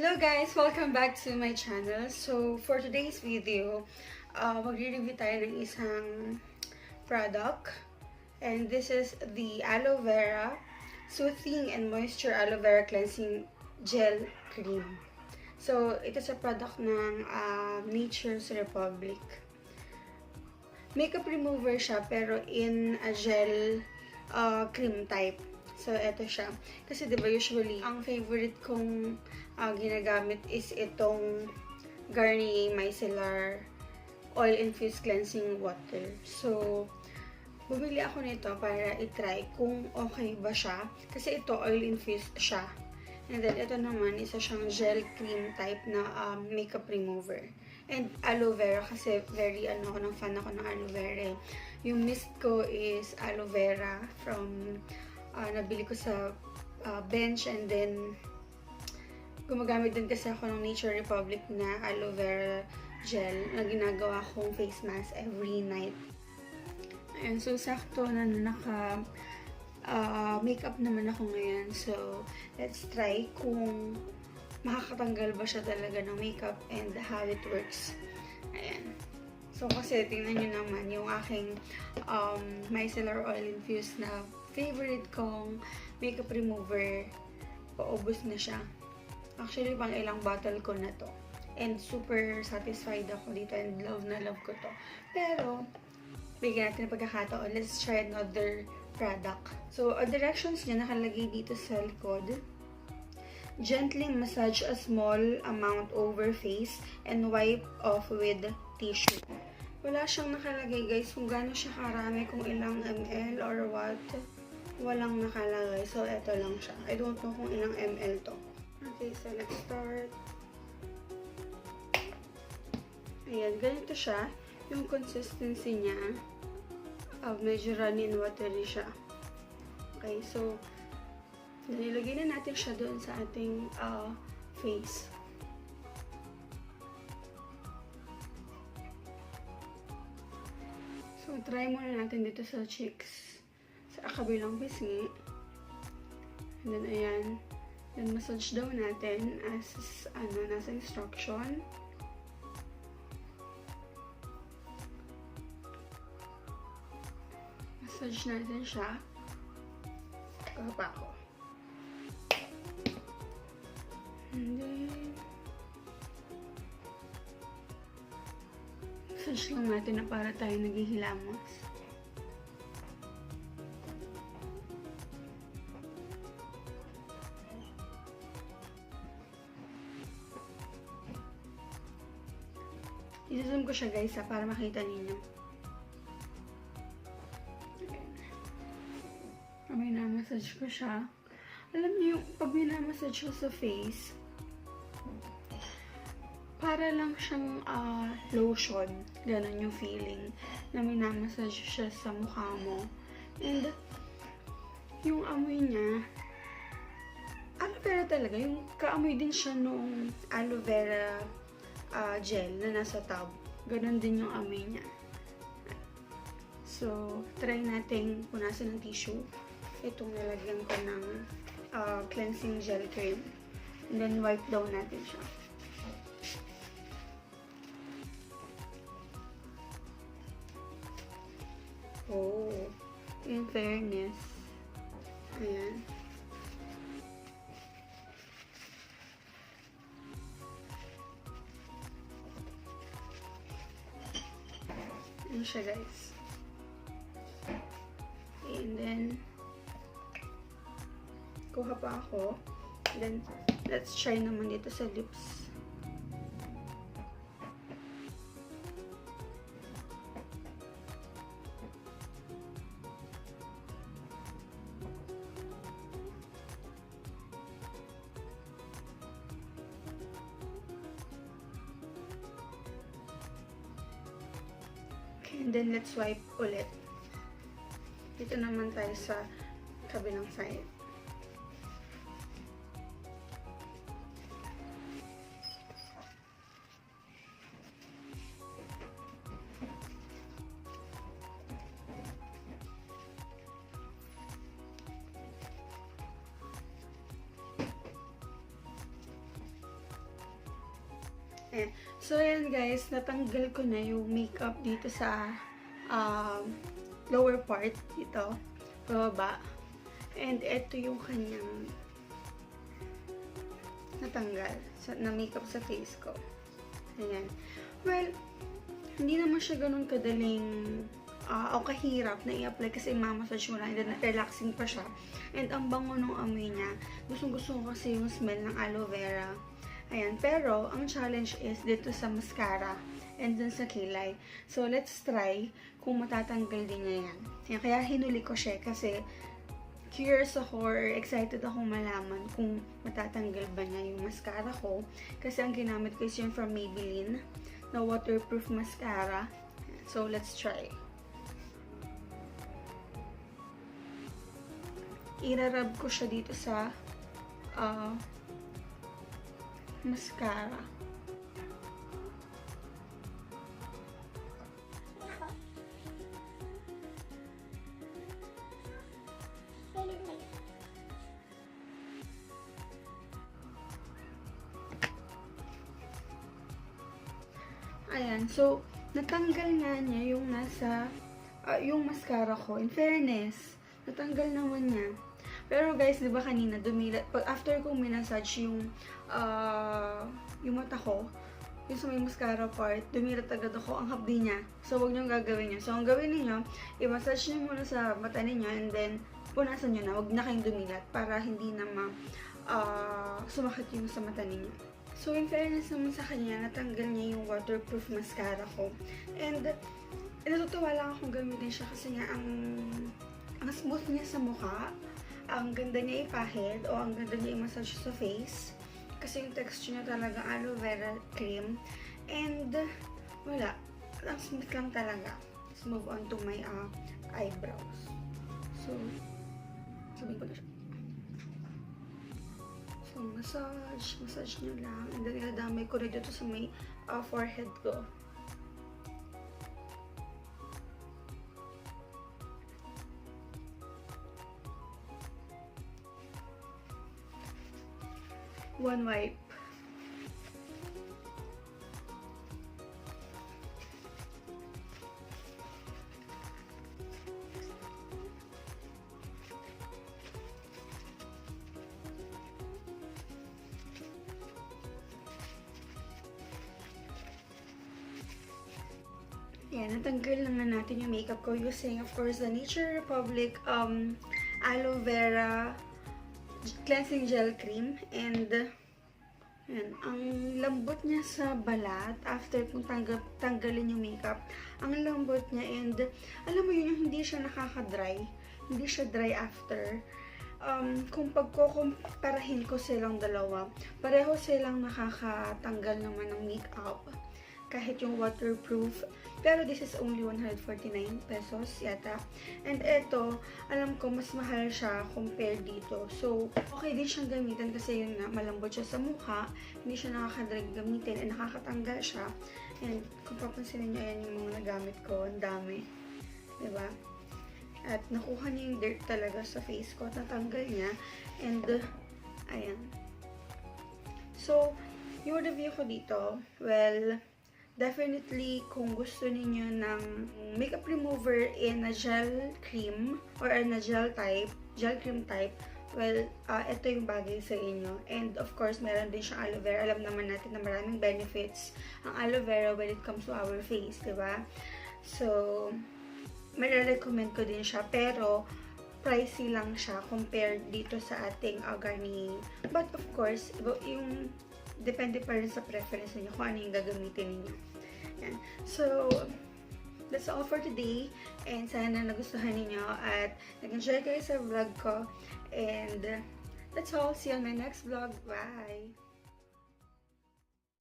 Hello guys! Welcome back to my channel. So, for today's video, magre-review tayo ng isang product. And this is the Aloe Vera Soothing and Moisture Aloe Vera Cleansing Gel Cream. So, ito sa product ng Nature's Republic. Makeup remover siya pero in a gel cream type. So, eto siya. Kasi, diba, usually, ang favorite kong ginagamit is itong Garnier Micellar Oil-Infused Cleansing Water. So, bumili ako nito para i-try kung okay ba siya. Kasi ito, oil-infused siya. And then, ito naman, isa siyang gel cream type na makeup remover. And aloe vera kasi very fan ako ng aloe vera. Yung mist ko is aloe vera from nabili ko sa bench, and then gumagamit din kasi ako ng Nature Republic na aloe vera gel na ginagawa kong face mask every night. Ayan, so sakto na naka makeup naman ako ngayon. So, let's try kung makakatanggal ba siya talaga ng makeup and how it works. Ayan. So, kasi tingnan nyo naman yung aking micellar oil infused na favorite kong makeup remover. Paubos na siya. Actually, pang ilang bottle ko na to. And super satisfied ako dito and love na love ko to. Pero, bigyan natin ng pagkakataon. Let's try another product. So, ang directions niya nakalagay dito sa likod. Gently massage a small amount over face and wipe off with tissue. Wala siyang nakalagay guys kung gaano siya karami, kung ilang ml or what. Walang nakalagay. So, eto lang siya. I don't know kung ilang ml to. Okay, so let's start. Ayan, ganito siya. Yung consistency niya, medyo runny and watery siya. Okay, so, nilagay na natin siya doon sa ating face. So, try muna natin dito sa cheeks. Sa kabilang pisngi. And then, ayan. Then, massage daw natin as, nasa instruction. Massage natin siya. Kapa ko. And then, massage lang natin na para tayo naghihilamos. I-zoom ko siya guys para makita ninyo. May na-massage ko siya. Alam niyo yung pag may na-massage ko sa face, para lang siyang lotion. Ganon yung feeling na may na-massage siya sa mukha mo. And yung amoy niya, aloe vera talaga. Yung kaamoy din siya nung aloe vera gel na nasa tub. Ganon din yung amoy niya. So, try natin punasan ng tissue. Itong nalagyan ko ng cleansing gel cream. And then, wipe down natin siya. Oh, in fairness. Ayan. Ayan siya guys. And then, kuha pa ako. And then, let's try naman dito sa lips. And then, let's wipe ulit. Dito naman tayo sa kabilang side. Ayan. So, ayan guys, natanggal ko na yung makeup dito sa lower part dito, pababa. And ito yung kanyang natanggal na makeup sa face ko. Ayan. Well, hindi naman siya ganun kadaling o kahirap na i-apply kasi i-massage mo lang and then relaxing pa siya. And ang bango nung amoy niya. Gustong-gusto ko kasi yung smell ng aloe vera. Ayan. Pero, ang challenge is dito sa mascara and dun sa kilay. So, let's try kung matatanggal din niya yan. Ayan. Kaya hinuli ko siya kasi curious ako or excited akong malaman kung matatanggal ba niya yung mascara ko. Kasi ang ginamit ko is yung from Maybelline na waterproof mascara. So, let's try. Irarab ko siya dito sa mascara. Ayan, so natanggal nga niya yung nasa yung mascara ko. In fairness, natanggal naman niya. Pero guys, di ba kanina dumilat, after kong minasage yung mata ko, yung sa may mascara part, dumilat agad ako ang hapdi niya. So, huwag niyong gagawin niyo. So, ang gawin niyo, i-massage niyo muna sa mata niyo and then punasan niyo na. Huwag na kayong dumilat para hindi na sumakit yung sa mata niyo. So, in fairness naman sa kanya, natanggal niya yung waterproof mascara ko. And, natutuwa lang akong gamitin siya kasi nga ang smooth niya sa mukha. Ang ganda niya ipahid o ang ganda niya i-massage sa face. Kasi yung texture niya talaga aloe vera cream. And, wala. Ang smooth lang talaga. Let's move on to my eyebrows. So, sabihin ko na siya. So, massage nyo lang. And then, iladamay ko rin dito sa may forehead ko. One wipe. Yan, natanggal naman natin yung makeup ko using, of course, the Nature Republic Aloe Vera Cleansing Gel Cream. And, yan, ang lambot niya sa balat after kung tanggalin yung makeup. Ang lambot niya and, alam mo yun, yung hindi siya nakaka-dry. Hindi siya dry after. Kung pagkukumparahin ko silang dalawa, pareho silang nakakatanggal naman ng makeup. Kahit yung waterproof. Pero this is only 149 pesos yata. And eto, alam ko mas mahal siya compared dito. So, okay din siyang gamitin kasi yun nga, malambot siya sa mukha. Hindi siya nakakadrag gamitin and nakakatanggal siya. And kung papansinin nyo, ayan yung mga nagamit ko. Ang dami. Diba? At nakuha niya yung dirt talaga sa face ko. Natanggal niya. And, ayan. So, yung review ko dito, well, definitely, kung gusto niyo ng makeup remover in a gel cream or in a gel cream type, well, ito yung bagay sa inyo. And of course, meron din siyang aloe vera. Alam naman natin na maraming benefits ang aloe vera when it comes to our face, diba? So, may-recommend ko din siya. Pero, pricey lang siya compared dito sa ating Garnier. But of course, yung depende pa rin sa preference niyo kung ano yung gagamitin niyo. Yan. So, that's all for today. And sana nagustuhan niyo at nag-enjoy kayo sa vlog ko. And that's all. See you on my next vlog. Bye!